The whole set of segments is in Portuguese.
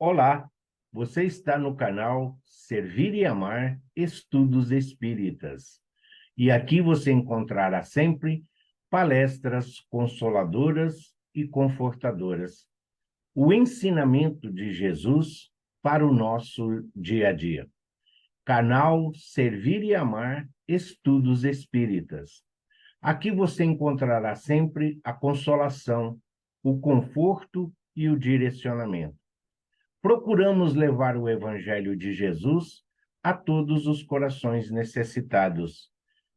Olá, você está no canal Servir e Amar Estudos Espíritas. E aqui você encontrará sempre palestras consoladoras e confortadoras. O ensinamento de Jesus para o nosso dia a dia. Canal Servir e Amar Estudos Espíritas. Aqui você encontrará sempre a consolação, o conforto e o direcionamento. Procuramos levar o Evangelho de Jesus a todos os corações necessitados,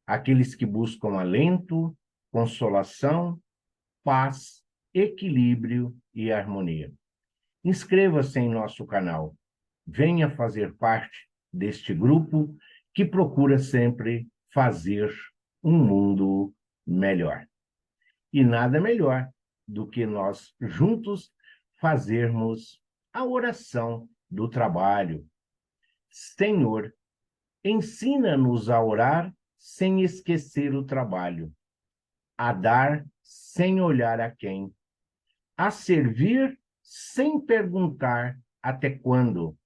aqueles que buscam alento, consolação, paz, equilíbrio e harmonia. Inscreva-se em nosso canal. Venha fazer parte deste grupo que procura sempre fazer um mundo melhor. E nada melhor do que nós juntos fazermos a oração do trabalho. Senhor, ensina-nos a orar sem esquecer o trabalho, a dar sem olhar a quem, a servir sem perguntar até quando,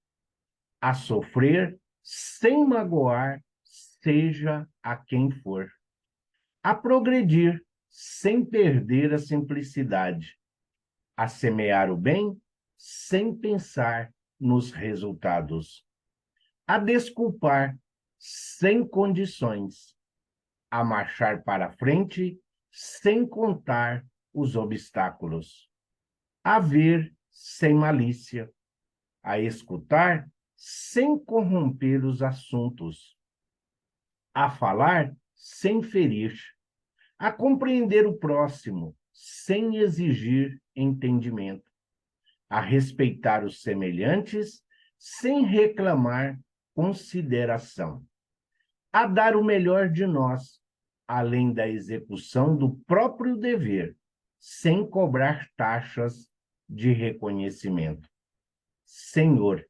a sofrer sem magoar, seja a quem for, a progredir sem perder a simplicidade, a semear o bem sem pensar nos resultados, a desculpar sem condições, a marchar para frente sem contar os obstáculos, a ver sem malícia, a escutar sem corromper os assuntos, a falar sem ferir, a compreender o próximo sem exigir entendimento, a respeitar os semelhantes sem reclamar consideração, a dar o melhor de nós, além da execução do próprio dever, sem cobrar taxas de reconhecimento. Senhor,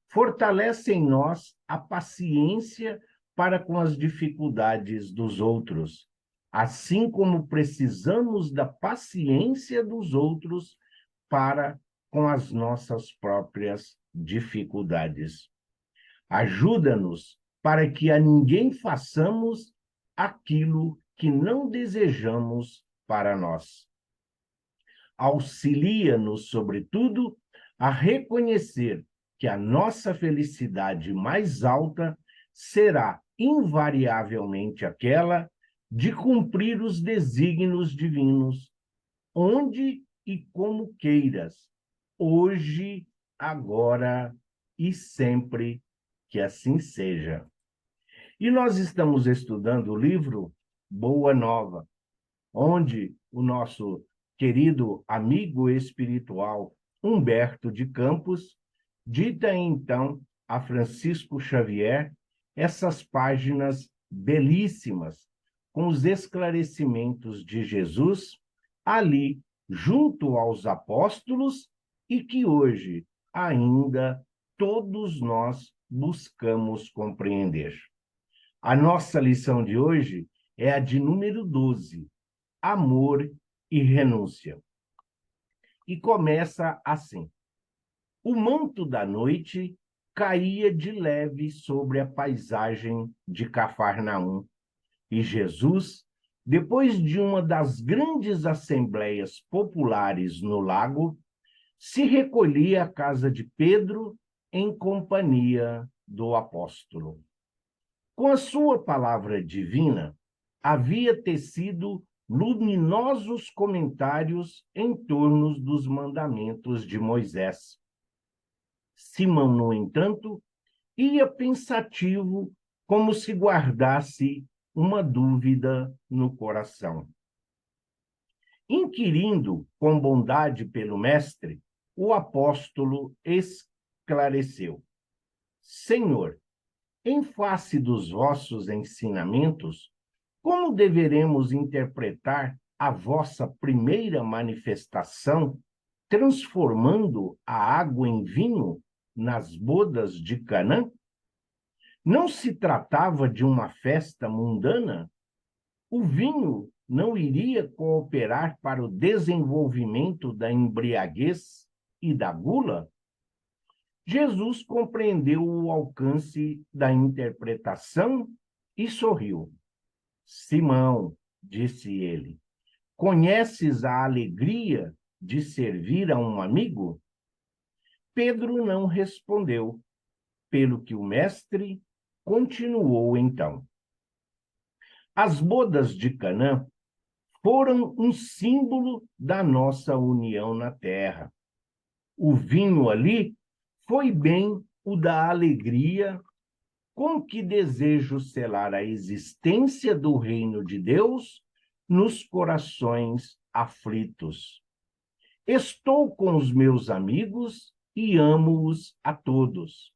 fortalece em nós a paciência para com as dificuldades dos outros, assim como precisamos da paciência dos outros para com as nossas próprias dificuldades. Ajuda-nos para que a ninguém façamos aquilo que não desejamos para nós. Auxilia-nos, sobretudo, a reconhecer que a nossa felicidade mais alta será invariavelmente aquela de cumprir os desígnios divinos, onde e como queiras, hoje, agora e sempre, que assim seja. E nós estamos estudando o livro Boa Nova, onde o nosso querido amigo espiritual Humberto de Campos dita então a Francisco Xavier essas páginas belíssimas com os esclarecimentos de Jesus ali junto aos apóstolos e que hoje ainda todos nós buscamos compreender. A nossa lição de hoje é a de número 12, amor e renúncia. E começa assim: o manto da noite caía de leve sobre a paisagem de Cafarnaum, e Jesus, depois de uma das grandes assembleias populares no lago, se recolhia à casa de Pedro em companhia do apóstolo. Com a sua palavra divina, havia tecido luminosos comentários em torno dos mandamentos de Moisés. Simão, no entanto, ia pensativo, como se guardasse uma dúvida no coração. Inquirindo com bondade pelo mestre, o apóstolo esclareceu: Senhor, em face dos vossos ensinamentos, como deveremos interpretar a vossa primeira manifestação, transformando a água em vinho nas bodas de Canaã? Não se tratava de uma festa mundana? O vinho não iria cooperar para o desenvolvimento da embriaguez e da gula? Jesus compreendeu o alcance da interpretação e sorriu. Simão, disse ele, conheces a alegria de servir a um amigo? Pedro não respondeu, pelo que o mestre continuou então. As bodas de Canaã foram um símbolo da nossa união na terra. O vinho ali foi bem o da alegria com que desejo selar a existência do reino de Deus nos corações aflitos. Estou com os meus amigos e amo-os a todos.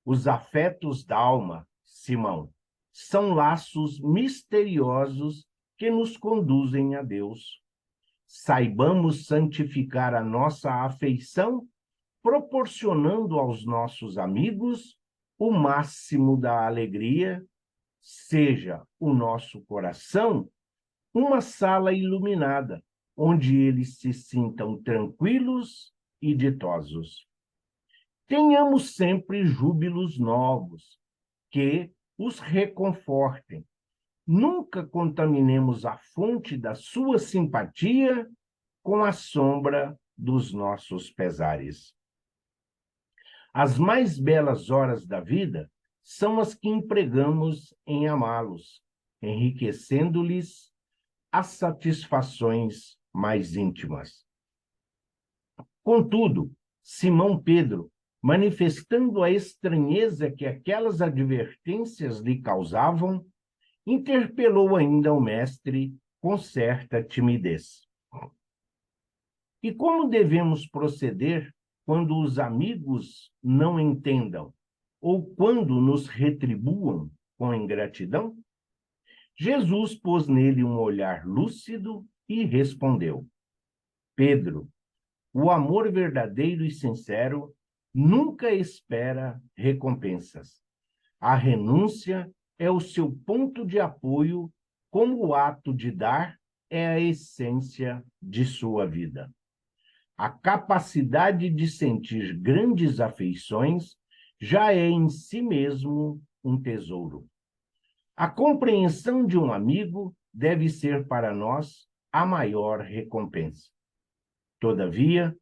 Os afetos da alma, Simão, são laços misteriosos que nos conduzem a Deus. Saibamos santificar a nossa afeição, proporcionando aos nossos amigos o máximo da alegria, seja o nosso coração uma sala iluminada, onde eles se sintam tranquilos e ditosos. Tenhamos sempre júbilos novos, que os reconfortem. Nunca contaminemos a fonte da sua simpatia com a sombra dos nossos pesares. As mais belas horas da vida são as que empregamos em amá-los, enriquecendo-lhes as satisfações mais íntimas. Contudo, Simão Pedro, manifestando a estranheza que aquelas advertências lhe causavam, interpelou ainda o mestre com certa timidez. E como devemos proceder quando os amigos não entendam ou quando nos retribuam com ingratidão? Jesus pôs nele um olhar lúcido e respondeu: Pedro, o amor verdadeiro e sincero nunca espera recompensas. A renúncia é o seu ponto de apoio, como o ato de dar é a essência de sua vida. A capacidade de sentir grandes afeições já é em si mesmo um tesouro. A compreensão de um amigo deve ser para nós a maior recompensa. Todavia,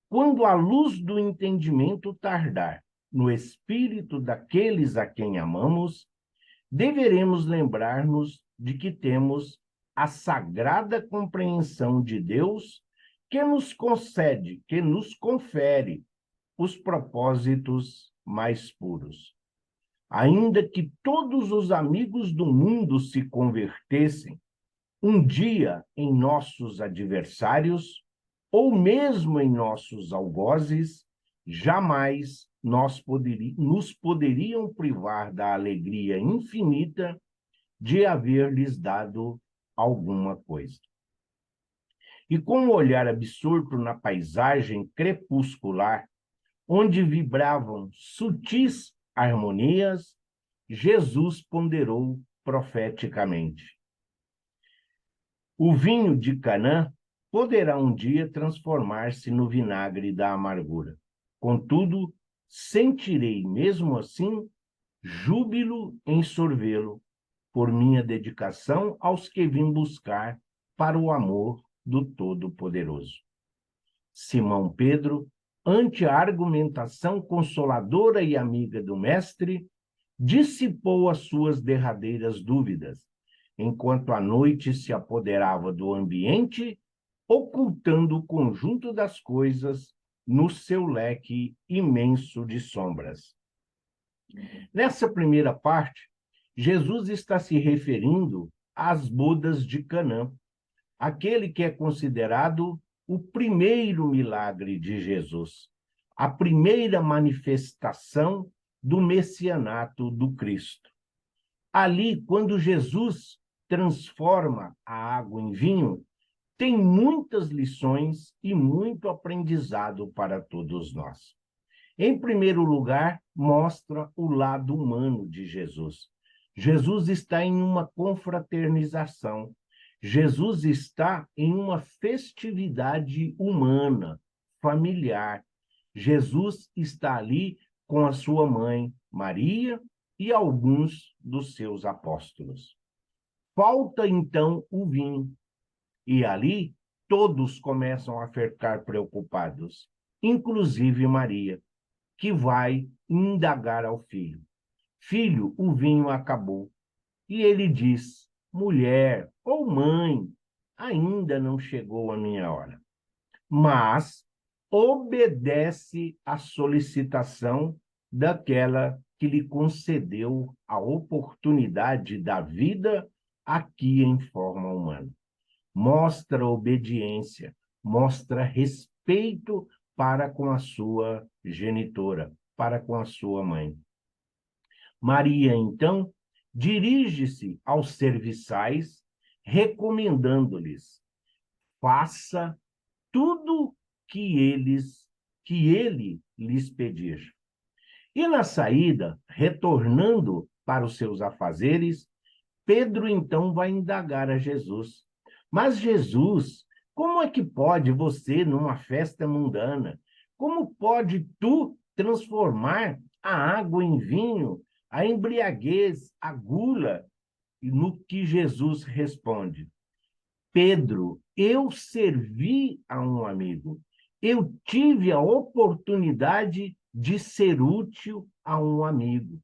quando a luz do entendimento tardar no espírito daqueles a quem amamos, deveremos lembrar-nos de que temos a sagrada compreensão de Deus que nos concede, que nos confere os propósitos mais puros. Ainda que todos os amigos do mundo se convertessem um dia em nossos adversários, ou mesmo em nossos algozes, jamais nos poderiam privar da alegria infinita de haver-lhes dado alguma coisa. E com um olhar absorto na paisagem crepuscular, onde vibravam sutis harmonias, Jesus ponderou profeticamente: o vinho de Canaã poderá um dia transformar-se no vinagre da amargura. Contudo, sentirei mesmo assim júbilo em sorvê-lo, por minha dedicação aos que vim buscar para o amor do Todo-Poderoso. Simão Pedro, ante a argumentação consoladora e amiga do mestre, dissipou as suas derradeiras dúvidas, enquanto a noite se apoderava do ambiente, ocultando o conjunto das coisas no seu leque imenso de sombras. Nessa primeira parte, Jesus está se referindo às bodas de Canaã, aquele que é considerado o primeiro milagre de Jesus, a primeira manifestação do messianato do Cristo. Ali, quando Jesus transforma a água em vinho, tem muitas lições e muito aprendizado para todos nós. Em primeiro lugar, mostra o lado humano de Jesus. Jesus está em uma confraternização. Jesus está em uma festividade humana, familiar. Jesus está ali com a sua mãe, Maria, e alguns dos seus apóstolos. Falta, então, o vinho. E ali, todos começam a ficar preocupados, inclusive Maria, que vai indagar ao filho. Filho, o vinho acabou. E ele diz, mulher ou mãe, ainda não chegou a minha hora. Mas obedece à solicitação daquela que lhe concedeu a oportunidade da vida aqui em forma humana. Mostra obediência, mostra respeito para com a sua genitora, para com a sua mãe. Maria, então, dirige-se aos serviçais, recomendando-lhes: faça tudo que ele lhes pedir. E na saída, retornando para os seus afazeres, Pedro então vai indagar a Jesus. Mas Jesus, como é que pode você, numa festa mundana, como pode tu transformar a água em vinho, a embriaguez, a gula? E no que Jesus responde: Pedro, eu servi a um amigo. Eu tive a oportunidade de ser útil a um amigo.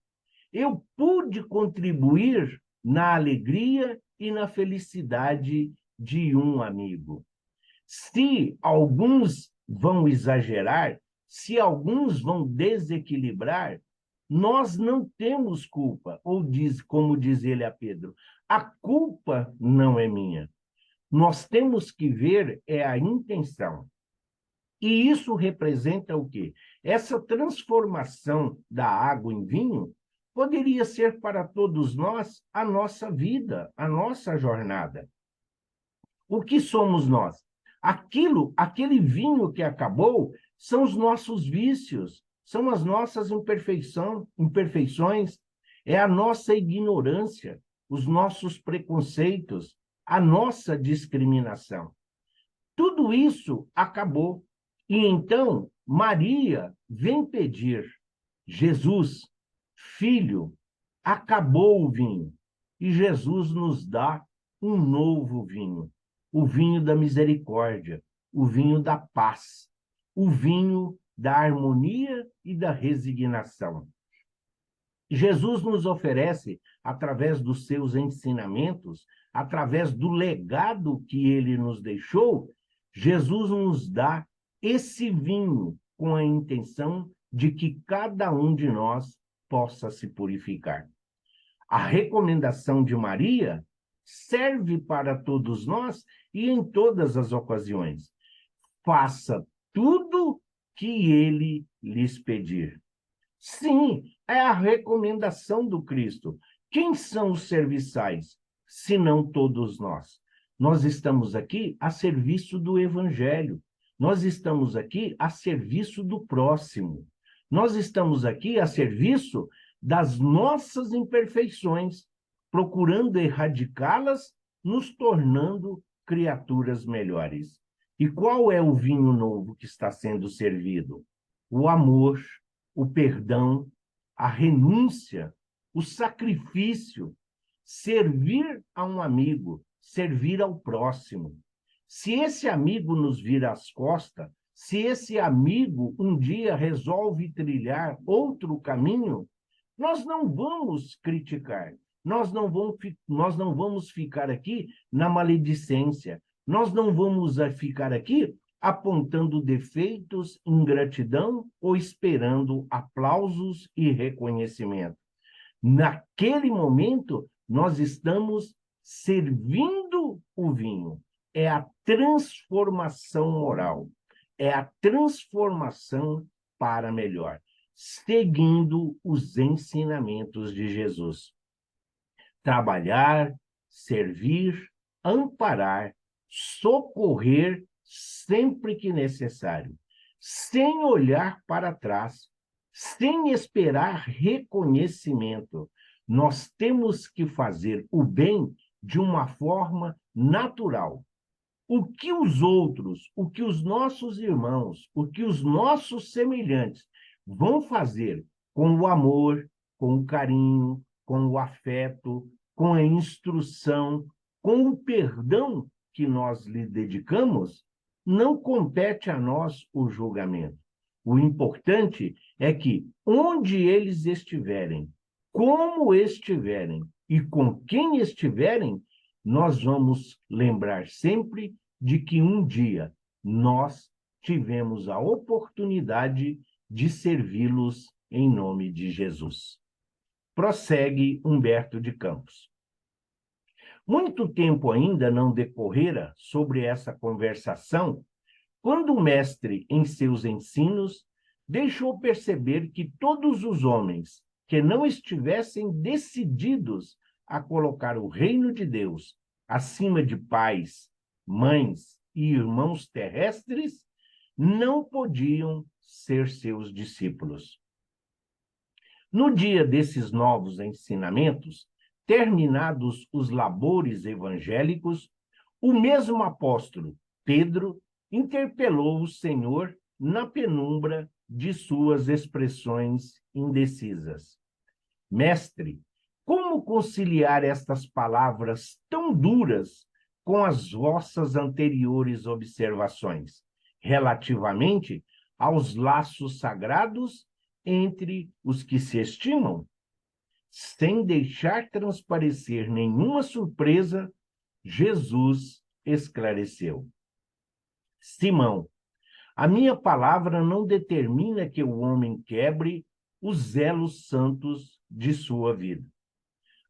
Eu pude contribuir na alegria e na felicidade de um amigo. Se alguns vão exagerar, se alguns vão desequilibrar, nós não temos culpa. Ou diz, como diz ele a Pedro, a culpa não é minha. Nós temos que ver a intenção. E isso representa o quê? Essa transformação da água em vinho poderia ser para todos nós a nossa vida, a nossa jornada. O que somos nós? Aquele vinho que acabou, são os nossos vícios, são as nossas imperfeições, é a nossa ignorância, os nossos preconceitos, a nossa discriminação. Tudo isso acabou. E então, Maria vem pedir, Jesus, filho, acabou o vinho. E Jesus nos dá um novo vinho, o vinho da misericórdia, o vinho da paz, o vinho da harmonia e da resignação. Jesus nos oferece, através dos seus ensinamentos, através do legado que ele nos deixou, Jesus nos dá esse vinho com a intenção de que cada um de nós possa se purificar. A recomendação de Maria serve para todos nós e em todas as ocasiões. Faça tudo que ele lhes pedir. Sim, é a recomendação do Cristo. Quem são os serviçais, se não todos nós? Nós estamos aqui a serviço do Evangelho. Nós estamos aqui a serviço do próximo. Nós estamos aqui a serviço das nossas imperfeições, procurando erradicá-las, nos tornando criaturas melhores. E qual é o vinho novo que está sendo servido? O amor, o perdão, a renúncia, o sacrifício, servir a um amigo, servir ao próximo. Se esse amigo nos vira as costas, se esse amigo um dia resolve trilhar outro caminho, nós não vamos criticar, nós não vamos ficar aqui na maledicência, nós não vamos ficar aqui apontando defeitos, ingratidão ou esperando aplausos e reconhecimento. Naquele momento, nós estamos servindo o vinho. É a transformação moral, é a transformação para melhor, seguindo os ensinamentos de Jesus. Trabalhar, servir, amparar, socorrer sempre que necessário, sem olhar para trás, sem esperar reconhecimento. Nós temos que fazer o bem de uma forma natural. o que os outros, o que os nossos irmãos, o que os nossos semelhantes vão fazer com o amor, com o carinho, com o afeto, com a instrução, com o perdão que nós lhe dedicamos, não compete a nós o julgamento. O importante é que, onde eles estiverem, como estiverem e com quem estiverem, nós vamos lembrar sempre de que um dia nós tivemos a oportunidade de servi-los em nome de Jesus. Prossegue Humberto de Campos. Muito tempo ainda não decorrera sobre essa conversação, quando o mestre, em seus ensinos, deixou perceber que todos os homens que não estivessem decididos a colocar o reino de Deus acima de pais, mães e irmãos terrestres, não podiam ser seus discípulos. No dia desses novos ensinamentos, terminados os labores evangélicos, o mesmo apóstolo, Pedro, interpelou o Senhor na penumbra de suas expressões indecisas. Mestre, como conciliar estas palavras tão duras com as vossas anteriores observações, relativamente aos laços sagrados entre os que se estimam? Sem deixar transparecer nenhuma surpresa, Jesus esclareceu. Simão, a minha palavra não determina que o homem quebre os elos santos de sua vida.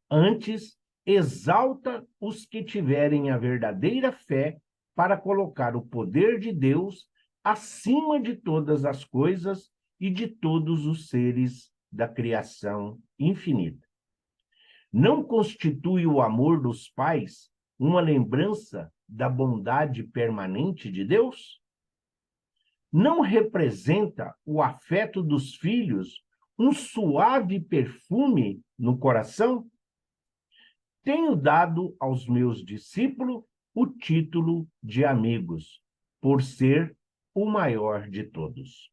Antes, exalta os que tiverem a verdadeira fé para colocar o poder de Deus acima de todas as coisas e de todos os seres da criação infinita. Não constitui o amor dos pais uma lembrança da bondade permanente de Deus? Não representa o afeto dos filhos um suave perfume no coração? Tenho dado aos meus discípulos o título de amigos, por ser o maior de todos.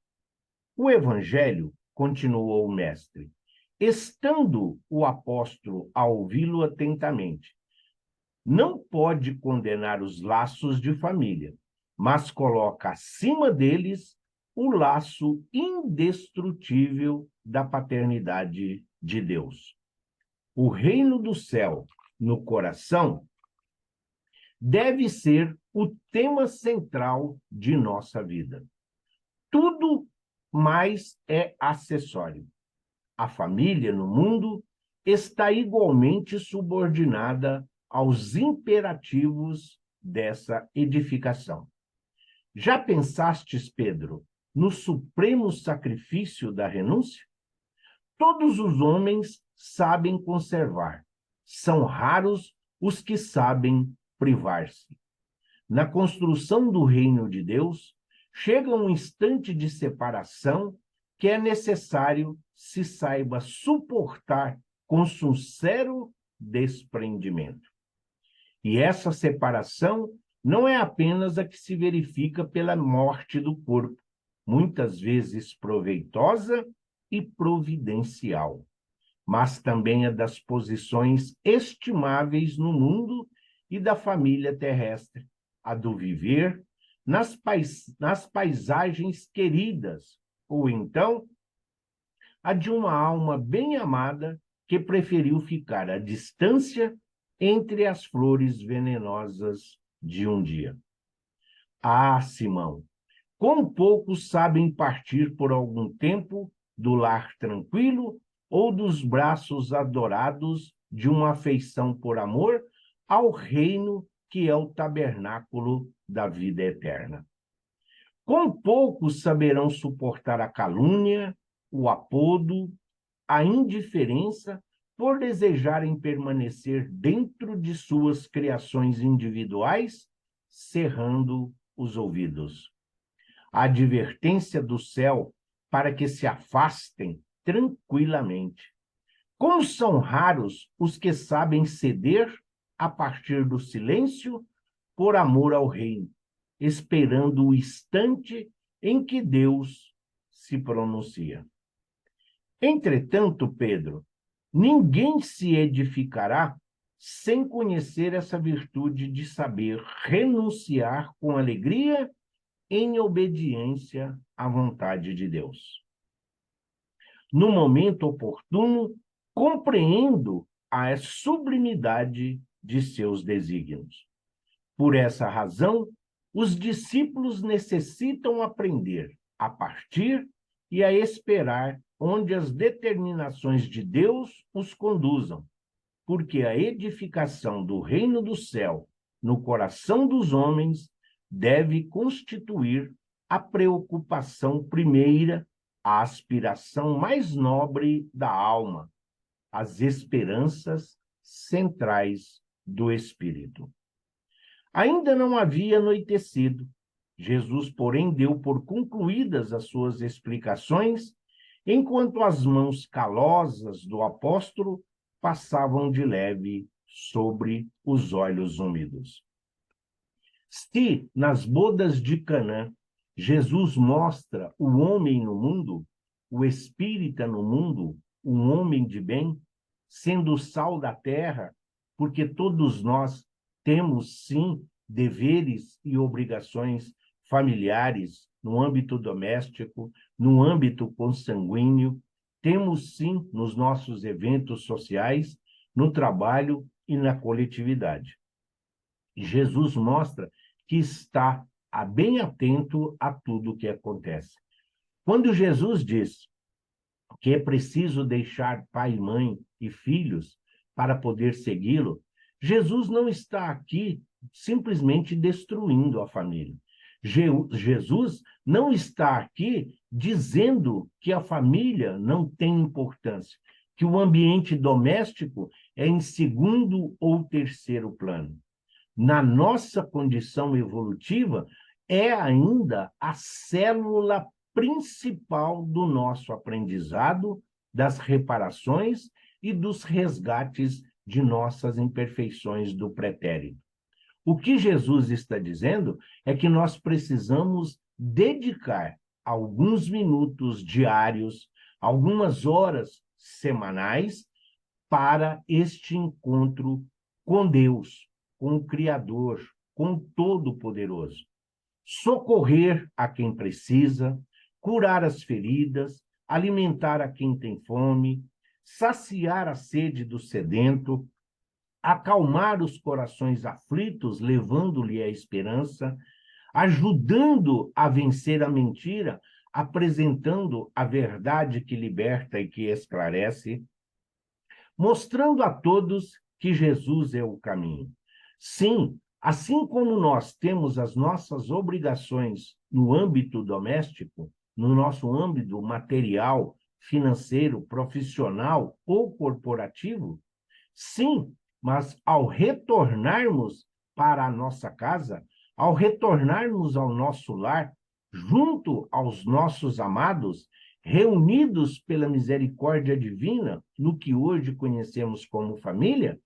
O Evangelho, continuou o mestre, estando o apóstolo a ouvi-lo atentamente, não pode condenar os laços de família, mas coloca acima deles o laço indestrutível da paternidade de Deus. O reino do céu no coração deve ser o tema central de nossa vida. Tudo mais é acessório. A família no mundo está igualmente subordinada aos imperativos dessa edificação. Já pensastes, Pedro, no supremo sacrifício da renúncia? Todos os homens sabem conservar, são raros os que sabem privar-se. Na construção do reino de Deus, chega um instante de separação que é necessário se saiba suportar com sincero desprendimento. E essa separação não é apenas a que se verifica pela morte do corpo, muitas vezes proveitosa e providencial, mas também a das posições estimáveis no mundo e da família terrestre, a do viver nas paisagens queridas, ou então a de uma alma bem amada que preferiu ficar à distância entre as flores venenosas de um dia. Ah, Simão, quão poucos sabem partir por algum tempo do lar tranquilo ou dos braços adorados de uma afeição por amor ao reino que é o tabernáculo da vida eterna. Quão poucos saberão suportar a calúnia, o apodo, a indiferença por desejarem permanecer dentro de suas criações individuais, cerrando os ouvidos. A advertência do céu para que se afastem tranquilamente. Como são raros os que sabem ceder a partir do silêncio por amor ao reino, esperando o instante em que Deus se pronuncia. Entretanto, Pedro, ninguém se edificará sem conhecer essa virtude de saber renunciar com alegria em obediência à vontade de Deus. No momento oportuno, compreendo a sublimidade de seus desígnios. Por essa razão, os discípulos necessitam aprender a partir e a esperar onde as determinações de Deus os conduzam, porque a edificação do reino do céu no coração dos homens deve constituir a preocupação primeira, a aspiração mais nobre da alma, as esperanças centrais do espírito. Ainda não havia anoitecido. Jesus, porém, deu por concluídas as suas explicações, enquanto as mãos calosas do apóstolo passavam de leve sobre os olhos úmidos. Se, nas bodas de Canaã, Jesus mostra o homem no mundo, o espírita no mundo, um homem de bem, sendo o sal da terra, porque todos nós temos, sim, deveres e obrigações familiares, no âmbito doméstico, no âmbito consanguíneo, temos, sim, nos nossos eventos sociais, no trabalho e na coletividade. Jesus mostra que está bem atento a tudo o que acontece. Quando Jesus diz que é preciso deixar pai, mãe e filhos para poder segui-lo, Jesus não está aqui simplesmente destruindo a família. Jesus não está aqui dizendo que a família não tem importância, que o ambiente doméstico é em segundo ou terceiro plano. Na nossa condição evolutiva, é ainda a célula principal do nosso aprendizado, das reparações e dos resgates de nossas imperfeições do pretérito. O que Jesus está dizendo é que nós precisamos dedicar alguns minutos diários, algumas horas semanais para este encontro com Deus, com o Criador, com o Todo-Poderoso. Socorrer a quem precisa, curar as feridas, alimentar a quem tem fome, saciar a sede do sedento, acalmar os corações aflitos, levando-lhe a esperança, ajudando a vencer a mentira, apresentando a verdade que liberta e que esclarece, mostrando a todos que Jesus é o caminho. Sim, assim como nós temos as nossas obrigações no âmbito doméstico, no nosso âmbito material, financeiro, profissional ou corporativo, sim, mas ao retornarmos para a nossa casa, ao retornarmos ao nosso lar, junto aos nossos amados, reunidos pela misericórdia divina, no que hoje conhecemos como família,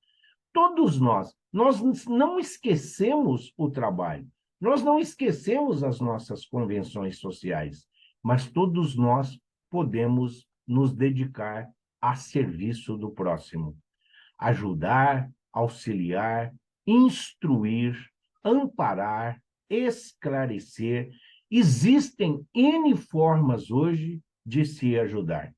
todos nós não esquecemos o trabalho, nós não esquecemos as nossas convenções sociais, mas todos nós podemos nos dedicar a serviço do próximo. Ajudar, auxiliar, instruir, amparar, esclarecer. Existem N formas hoje de se ajudar.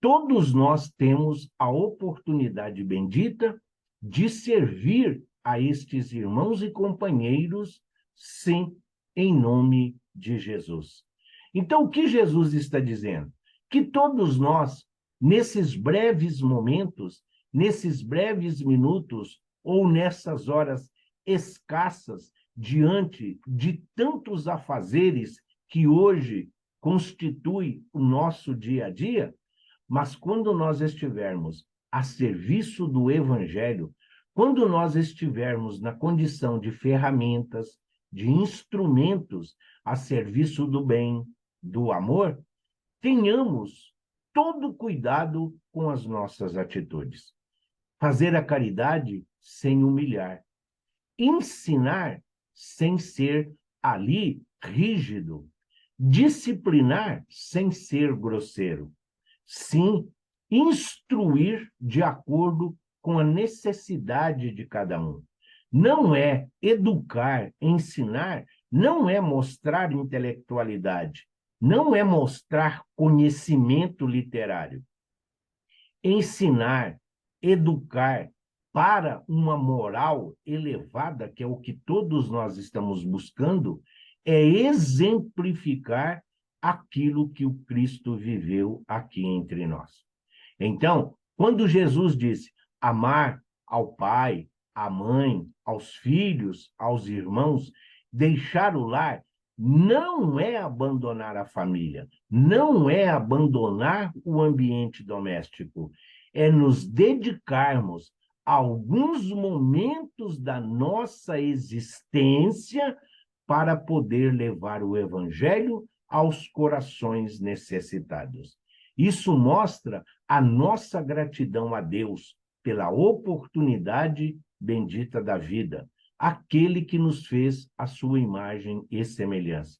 Todos nós temos a oportunidade bendita de servir a estes irmãos e companheiros, sim, em nome de Jesus. Então, o que Jesus está dizendo? Que todos nós, nesses breves momentos, nesses breves minutos, ou nessas horas escassas, diante de tantos afazeres que hoje constitui o nosso dia a dia, mas quando nós estivermos a serviço do Evangelho, quando nós estivermos na condição de ferramentas, de instrumentos a serviço do bem, do amor, tenhamos todo cuidado com as nossas atitudes. Fazer a caridade sem humilhar. Ensinar sem ser ali rígido, disciplinar sem ser grosseiro. Sim, instruir de acordo com a necessidade de cada um. Não é educar, ensinar, não é mostrar intelectualidade, não é mostrar conhecimento literário. Ensinar, educar para uma moral elevada, que é o que todos nós estamos buscando, é exemplificar aquilo que o Cristo viveu aqui entre nós. Então, quando Jesus disse amar ao pai, à mãe, aos filhos, aos irmãos, deixar o lar, não é abandonar a família, não é abandonar o ambiente doméstico, é nos dedicarmos a alguns momentos da nossa existência para poder levar o evangelho aos corações necessitados. Isso mostra a nossa gratidão a Deus pela oportunidade bendita da vida, aquele que nos fez a sua imagem e semelhança.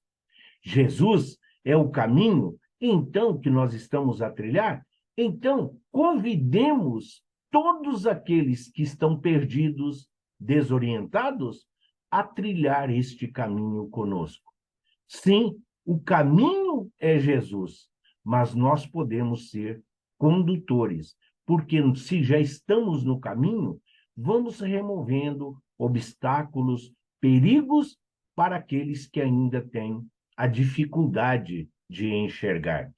Jesus é o caminho, então, que nós estamos a trilhar? Então, convidemos todos aqueles que estão perdidos, desorientados, a trilhar este caminho conosco. Sim, o caminho é Jesus, mas nós podemos ser condutores, porque se já estamos no caminho, vamos removendo obstáculos, perigos para aqueles que ainda têm a dificuldade de enxergar.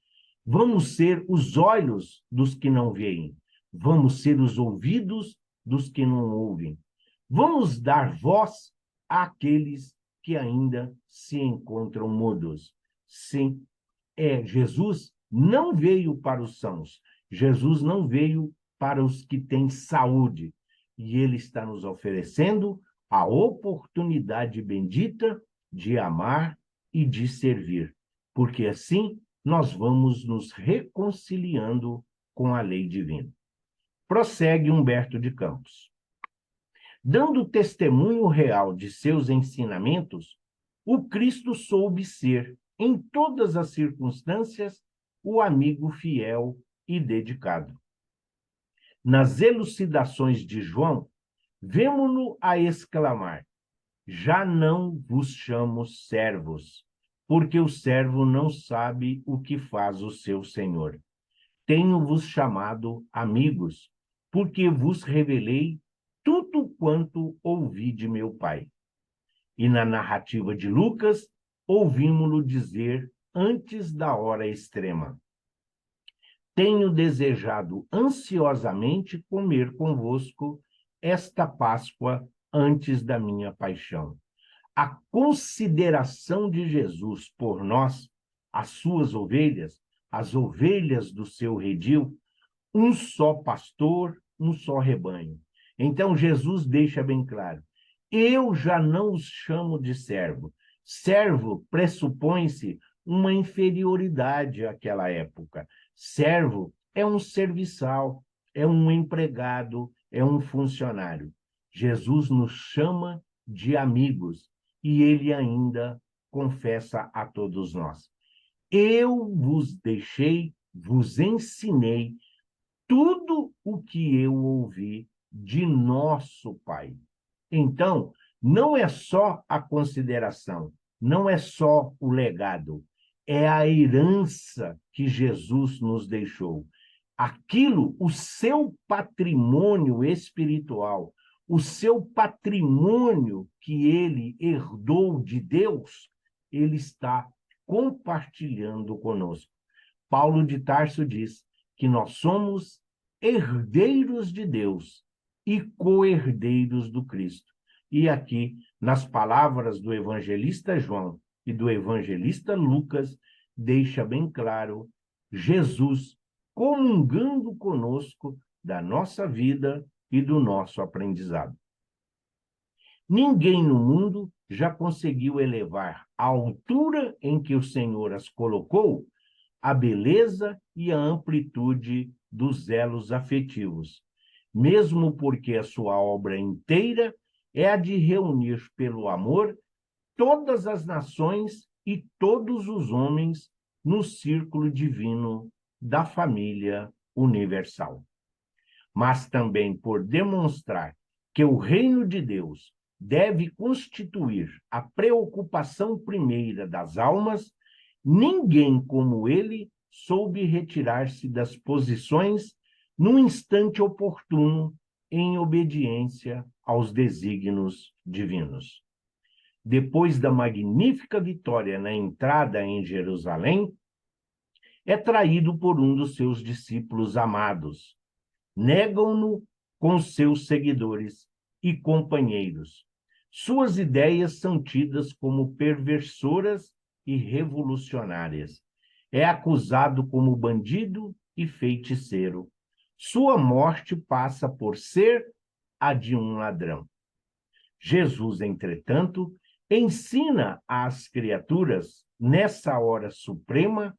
Vamos ser os olhos dos que não veem, vamos ser os ouvidos dos que não ouvem. Vamos dar voz àqueles que ainda se encontram mudos. Sim, Jesus não veio para os sãos, Jesus não veio para os que têm saúde, e ele está nos oferecendo a oportunidade bendita de amar e de servir, porque assim nós vamos nos reconciliando com a lei divina. Prossegue Humberto de Campos. Dando testemunho real de seus ensinamentos, o Cristo soube ser, em todas as circunstâncias, o amigo fiel e dedicado. Nas elucidações de João, vemo-no a exclamar: já não vos chamo servos, porque o servo não sabe o que faz o seu senhor. Tenho-vos chamado amigos, porque vos revelei tudo quanto ouvi de meu Pai. E na narrativa de Lucas, ouvimos-lo dizer antes da hora extrema: tenho desejado ansiosamente comer convosco esta Páscoa antes da minha paixão. A consideração de Jesus por nós, as suas ovelhas, as ovelhas do seu redil, um só pastor, um só rebanho. Então Jesus deixa bem claro: eu já não os chamo de servo. Servo pressupõe-se uma inferioridade àquela época. Servo é um serviçal, é um empregado, é um funcionário. Jesus nos chama de amigos e ele ainda confessa a todos nós: eu vos deixei, vos ensinei tudo o que eu ouvi de nosso Pai. Então, não é só a consideração, não é só o legado, é a herança que Jesus nos deixou. Aquilo, o seu patrimônio espiritual, o seu patrimônio que ele herdou de Deus, ele está compartilhando conosco. Paulo de Tarso diz que nós somos herdeiros de Deus e co-herdeiros do Cristo. E aqui, nas palavras do evangelista João e do evangelista Lucas, deixa bem claro Jesus comungando conosco da nossa vida e do nosso aprendizado. Ninguém no mundo já conseguiu elevar à altura em que o Senhor as colocou a beleza e a amplitude dos elos afetivos, mesmo porque a sua obra inteira é a de reunir pelo amor todas as nações e todos os homens no círculo divino da família universal. Mas também por demonstrar que o reino de Deus deve constituir a preocupação primeira das almas, ninguém como ele soube retirar-se das posições no instante oportuno, em obediência aos desígnios divinos. Depois da magnífica vitória na entrada em Jerusalém, é traído por um dos seus discípulos amados. Negam-no com seus seguidores e companheiros. Suas ideias são tidas como perversoras e revolucionárias. É acusado como bandido e feiticeiro. Sua morte passa por ser a de um ladrão. Jesus, entretanto, ensina às criaturas, nessa hora suprema,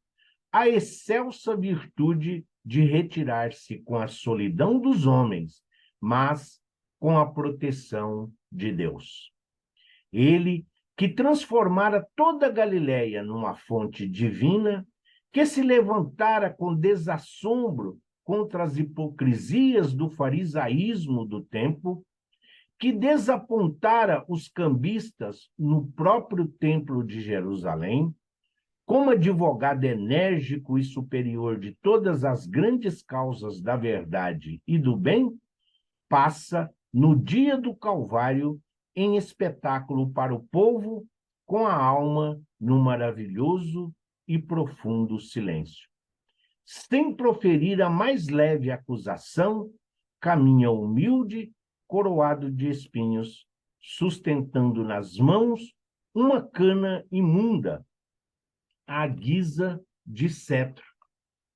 a excelsa virtude de retirar-se com a solidão dos homens, mas com a proteção de Deus. Ele, que transformara toda a Galileia numa fonte divina, que se levantara com desassombro contra as hipocrisias do farisaísmo do tempo, que desapontara os cambistas no próprio templo de Jerusalém, como advogado enérgico e superior de todas as grandes causas da verdade e do bem, passa no dia do Calvário em espetáculo para o povo, com a alma no maravilhoso e profundo silêncio. Sem proferir a mais leve acusação, caminha humilde, coroado de espinhos, sustentando nas mãos uma cana imunda, à guisa de cetro,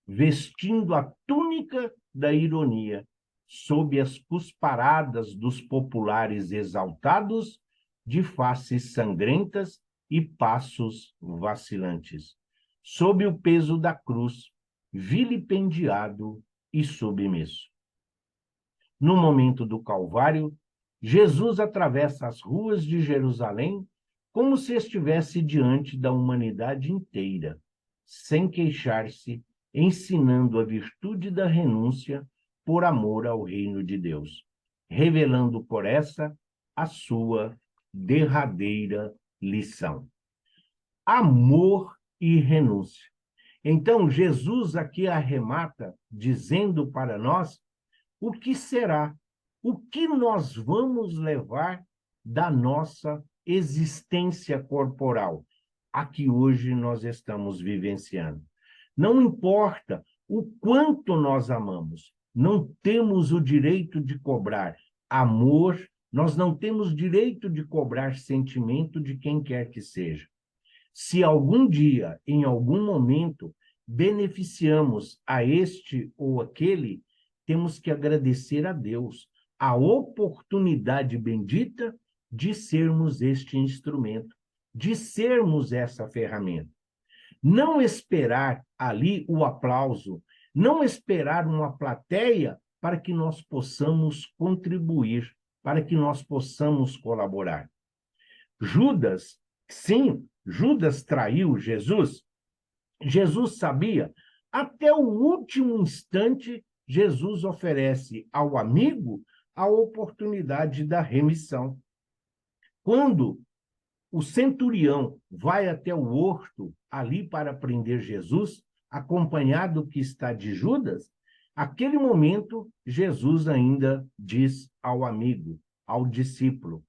vestindo a túnica da ironia, sob as cusparadas dos populares exaltados, de faces sangrentas e passos vacilantes, sob o peso da cruz, vilipendiado e submisso. No momento do Calvário, Jesus atravessa as ruas de Jerusalém como se estivesse diante da humanidade inteira, sem queixar-se, ensinando a virtude da renúncia por amor ao reino de Deus, revelando por essa a sua derradeira lição. Amor e renúncia. Então, Jesus aqui arremata, dizendo para nós o que será, o que nós vamos levar da nossa existência corporal, a que hoje nós estamos vivenciando. Não importa o quanto nós amamos, não temos o direito de cobrar amor, nós não temos direito de cobrar sentimento de quem quer que seja. Se algum dia, em algum momento, beneficiamos a este ou aquele, temos que agradecer a Deus a oportunidade bendita de sermos este instrumento, de sermos essa ferramenta. Não esperar ali o aplauso, não esperar uma plateia para que nós possamos contribuir, para que nós possamos colaborar. Judas, sim, Judas traiu Jesus. Jesus sabia, até o último instante, Jesus oferece ao amigo a oportunidade da remissão. Quando o centurião vai até o horto ali para prender Jesus, acompanhado que está de Judas, aquele momento Jesus ainda diz ao amigo, ao discípulo: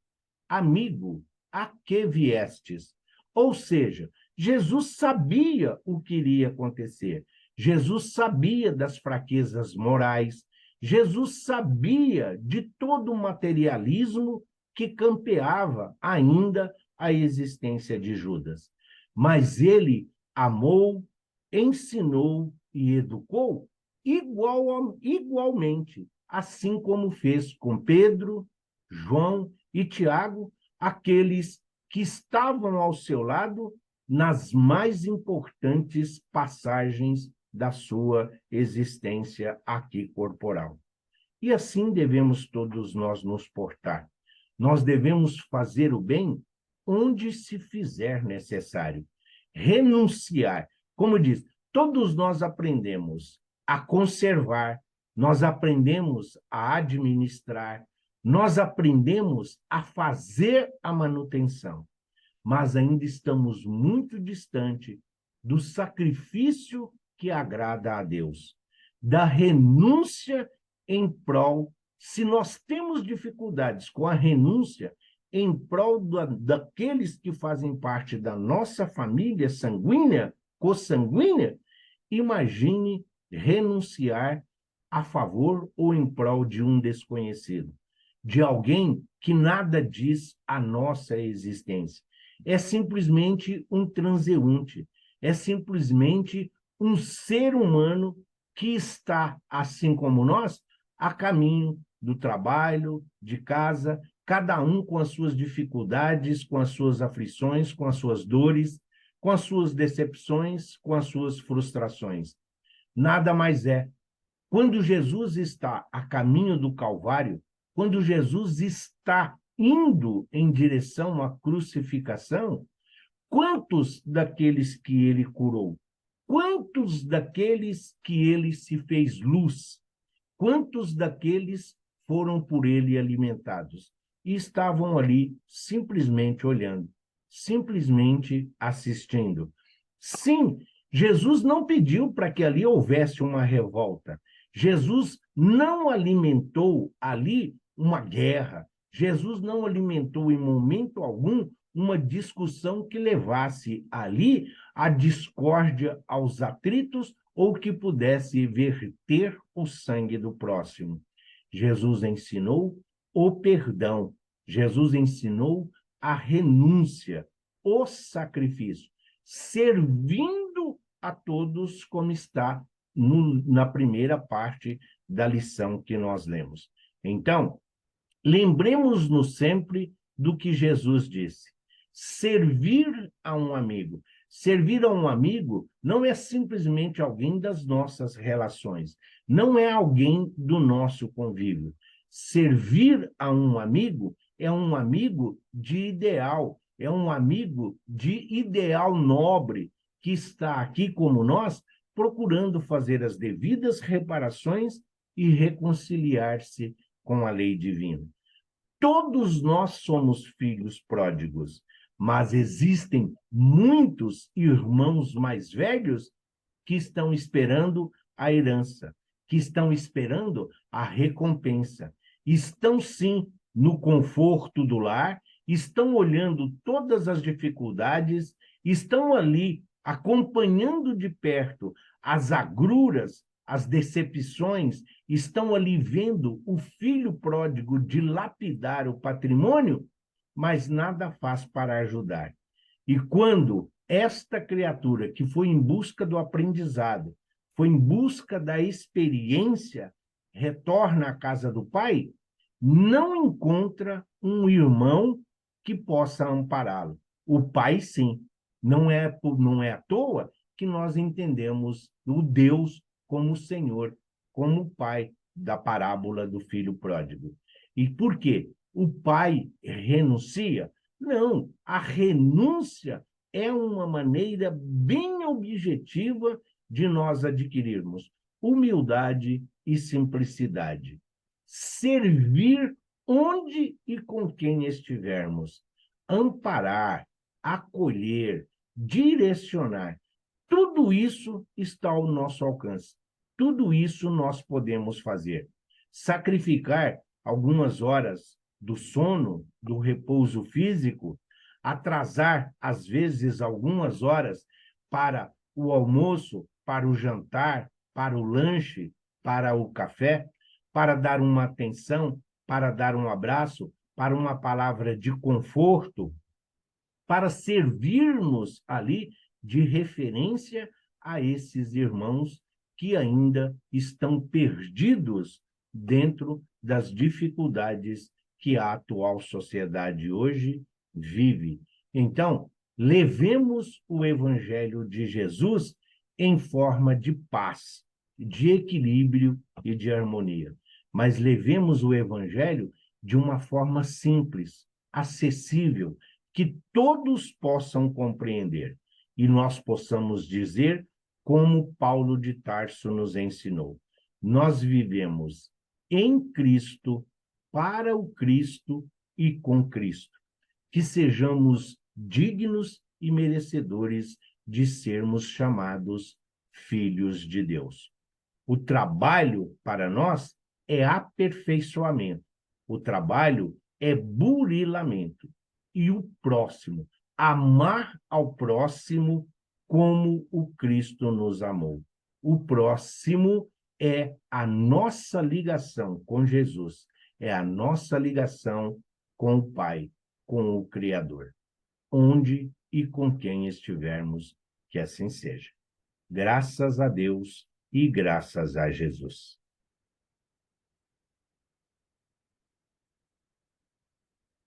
amigo, a que viestes? Ou seja, Jesus sabia o que iria acontecer. Jesus sabia das fraquezas morais. Jesus sabia de todo o materialismo que campeava ainda a existência de Judas. Mas ele amou, ensinou e educou igualmente, assim como fez com Pedro, João e Tiago, aqueles que estavam ao seu lado nas mais importantes passagens da sua existência aqui corporal. E assim devemos todos nós nos portar. Nós devemos fazer o bem onde se fizer necessário. Renunciar. Como diz, todos nós aprendemos a conservar, nós aprendemos a administrar, nós aprendemos a fazer a manutenção, mas ainda estamos muito distante do sacrifício que agrada a Deus, da renúncia em prol. Se nós temos dificuldades com a renúncia em prol daqueles que fazem parte da nossa família sanguínea, consanguínea, imagine renunciar a favor ou em prol de um desconhecido, de alguém que nada diz à nossa existência. É simplesmente um transeunte, é simplesmente um ser humano que está, assim como nós, a caminho do trabalho, de casa, cada um com as suas dificuldades, com as suas aflições, com as suas dores, com as suas decepções, com as suas frustrações. Nada mais é. Quando Jesus está a caminho do Calvário, quando Jesus está indo em direção à crucificação, quantos daqueles que ele curou? Quantos daqueles que ele se fez luz? Quantos daqueles foram por ele alimentados? E estavam ali simplesmente olhando, simplesmente assistindo. Sim, Jesus não pediu para que ali houvesse uma revolta. Jesus não alimentou ali uma guerra. Jesus não alimentou em momento algum uma discussão que levasse ali à discórdia, aos atritos, ou que pudesse verter o sangue do próximo. Jesus ensinou o perdão. Jesus ensinou a renúncia, o sacrifício, servindo a todos, como está na primeira parte da lição que nós lemos. Então, lembremos-nos sempre do que Jesus disse. Servir a um amigo. Servir a um amigo não é simplesmente alguém das nossas relações, não é alguém do nosso convívio. Servir a um amigo é um amigo de ideal, é um amigo de ideal nobre, que está aqui como nós, procurando fazer as devidas reparações e reconciliar-se com a lei divina. Todos nós somos filhos pródigos, mas existem muitos irmãos mais velhos que estão esperando a herança, que estão esperando a recompensa. Estão, sim, no conforto do lar, estão olhando todas as dificuldades, estão ali acompanhando de perto as agruras, as decepções, estão ali vendo o filho pródigo dilapidar o patrimônio, mas nada faz para ajudar. E quando esta criatura que foi em busca do aprendizado, foi em busca da experiência, retorna à casa do pai, não encontra um irmão que possa ampará-lo. O pai, sim. Não é à toa que nós entendemos o Deus como o Senhor, como o pai da parábola do filho pródigo. E por quê? O pai renuncia? Não, a renúncia é uma maneira bem objetiva de nós adquirirmos humildade e simplicidade. Servir onde e com quem estivermos. Amparar, acolher, direcionar. Tudo isso está ao nosso alcance. Tudo isso nós podemos fazer. Sacrificar algumas horas do sono, do repouso físico, atrasar, às vezes, algumas horas para o almoço, para o jantar, para o lanche, para o café, para dar uma atenção, para dar um abraço, para uma palavra de conforto, para servirmos ali de referência a esses irmãos que ainda estão perdidos dentro das dificuldades que a atual sociedade hoje vive. Então, levemos o Evangelho de Jesus em forma de paz, de equilíbrio e de harmonia. Mas levemos o Evangelho de uma forma simples, acessível, que todos possam compreender e nós possamos dizer, como Paulo de Tarso nos ensinou: nós vivemos em Cristo, para o Cristo e com Cristo. Que sejamos dignos e merecedores de sermos chamados filhos de Deus. O trabalho, para nós, é aperfeiçoamento. O trabalho é burilamento. E o próximo, amar ao próximo como o Cristo nos amou. O próximo é a nossa ligação com Jesus, é a nossa ligação com o Pai, com o Criador. Onde e com quem estivermos, que assim seja. Graças a Deus e graças a Jesus.